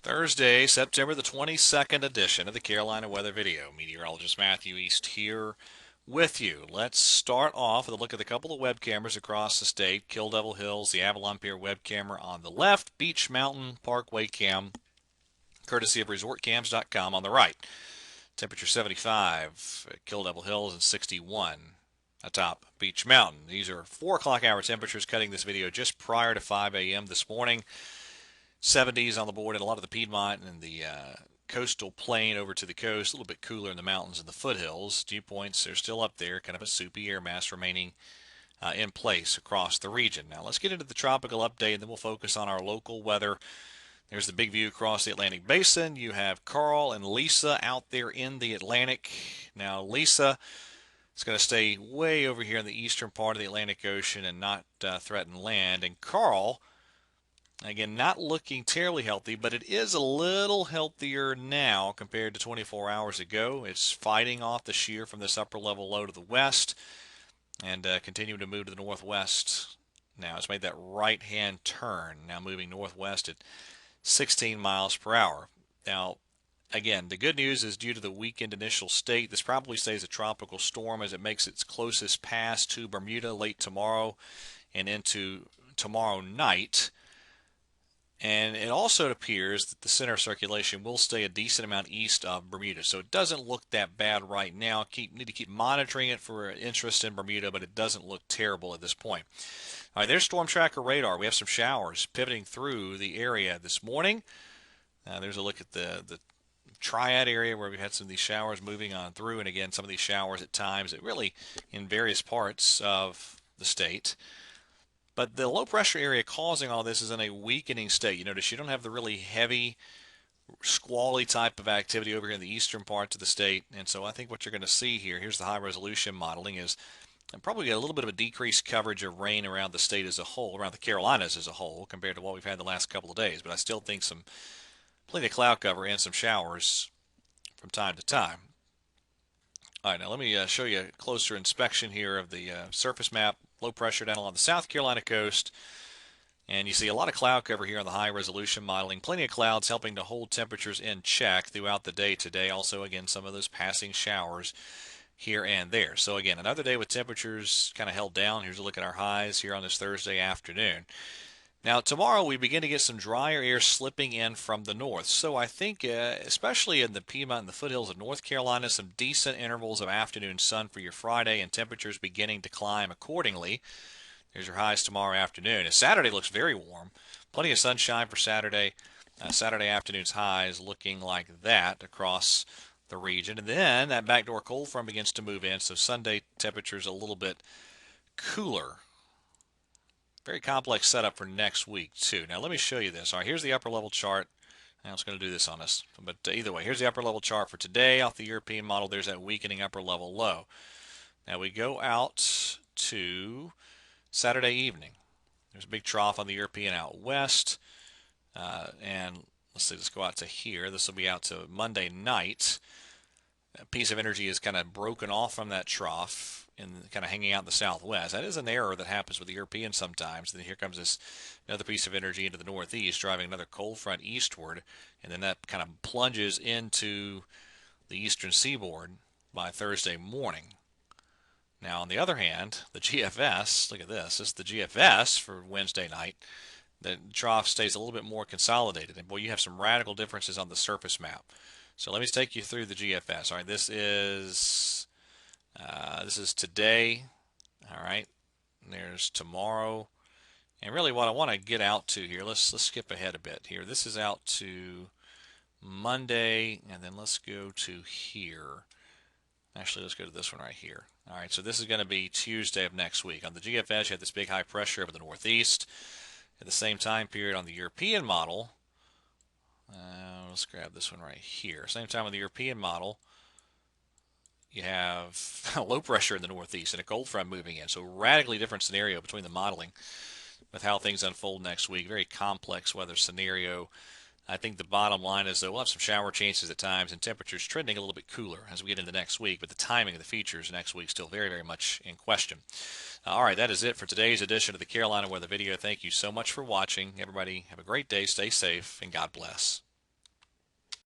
Thursday, September the 22nd edition of the Carolina Weather Video. Meteorologist Matthew East here with you. Let's start off with a look at a couple of web cameras across the state. Kill Devil Hills, the Avalon Pier web camera on the left, Beach Mountain Parkway cam, courtesy of resortcams.com on the right. Temperature 75 at Kill Devil Hills and 61 atop Beach Mountain. These are 4 o'clock hour temperatures, cutting this video just prior to 5 a.m. this morning. 70s on the board in a lot of the Piedmont and the coastal plain over to the coast. A little bit cooler in the mountains and the foothills. Dew points are still up there, kind of a soupy air mass remaining in place across the region. Now let's get into the tropical update, and then we'll focus on our local weather. There's the big view across the Atlantic Basin. You have Carl and Lisa out there in the Atlantic. Now Lisa is going to stay way over here in the eastern part of the Atlantic Ocean and not threaten land. And Carl, again, not looking terribly healthy, but it is a little healthier now compared to 24 hours ago. It's fighting off the shear from this upper level low to the west and continuing to move to the northwest. Now it's made that right-hand turn, now moving northwest at 16 miles per hour. Now, again, the good news is due to the weakened initial state, this probably stays a tropical storm as it makes its closest pass to Bermuda late tomorrow and into tomorrow night. And it also appears that the center of circulation will stay a decent amount east of Bermuda. So it doesn't look that bad right now. Need to keep monitoring it for interest in Bermuda, but it doesn't look terrible at this point. All right, there's storm tracker radar. We have some showers pivoting through the area this morning. There's a look at the triad area where we had some of these showers moving on through. And again, some of these showers at times, it really in various parts of the state. But the low pressure area causing all this is in a weakening state. You notice you don't have the really heavy, squally type of activity over here in the eastern parts of the state. And so I think what you're going to see here, here's the high resolution modeling, is probably get a little bit of a decreased coverage of rain around the state as a whole, around the Carolinas as a whole, compared to what we've had the last couple of days. But I still think plenty of cloud cover and some showers from time to time. All right, now let me show you a closer inspection here of the surface map. Low pressure down along the South Carolina coast. And you see a lot of cloud cover here on the high resolution modeling. Plenty of clouds helping to hold temperatures in check throughout the day today. Also, again, some of those passing showers here and there. So again, another day with temperatures kind of held down. Here's a look at our highs here on this Thursday afternoon. Now, tomorrow we begin to get some drier air slipping in from the north. So I think, especially in the Piedmont and the foothills of North Carolina, some decent intervals of afternoon sun for your Friday, and temperatures beginning to climb accordingly. There's your highs tomorrow afternoon. And Saturday looks very warm. Plenty of sunshine for Saturday. Saturday afternoon's highs looking like that across the region. And then that backdoor cold front begins to move in, so Sunday temperatures a little bit cooler. Very complex setup for next week, too. Now, let me show you this. All right, here's the upper level chart. I was going to do this on us. But either way, here's the upper level chart for today off the European model. There's that weakening upper level low. Now, we go out to Saturday evening. There's a big trough on the European out west. And let's see, let's go out to here. This will be out to Monday night. A piece of energy is kind of broken off from that trough and kind of hanging out in the southwest. That is an error that happens with the Europeans sometimes. Then here comes this another piece of energy into the northeast, driving another cold front eastward, and then that kind of plunges into the eastern seaboard by Thursday morning. Now, on the other hand, the GFS, look at this. This is the GFS for Wednesday night. The trough stays a little bit more consolidated. And boy, you have some radical differences on the surface map. So let me take you through the GFS. All right, this is today. All right, and there's tomorrow, and really what I want to get out to here. Let's skip ahead a bit here. This is out to Monday, and then let's go to here. Actually, let's go to this one right here. All right, so this is going to be Tuesday of next week. On the GFS, you have this big high pressure over the northeast. At the same time period on the European model, let's grab this one right here. Same time on the European model, you have low pressure in the northeast and a cold front moving in. So radically different scenario between the modeling with how things unfold next week. Very complex weather scenario. I think the bottom line is that we'll have some shower chances at times and temperatures trending a little bit cooler as we get into next week, but the timing of the features next week still very, very much in question. All right, that is it for today's edition of the Carolina Weather Video. Thank you so much for watching. Everybody have a great day, stay safe, and God bless.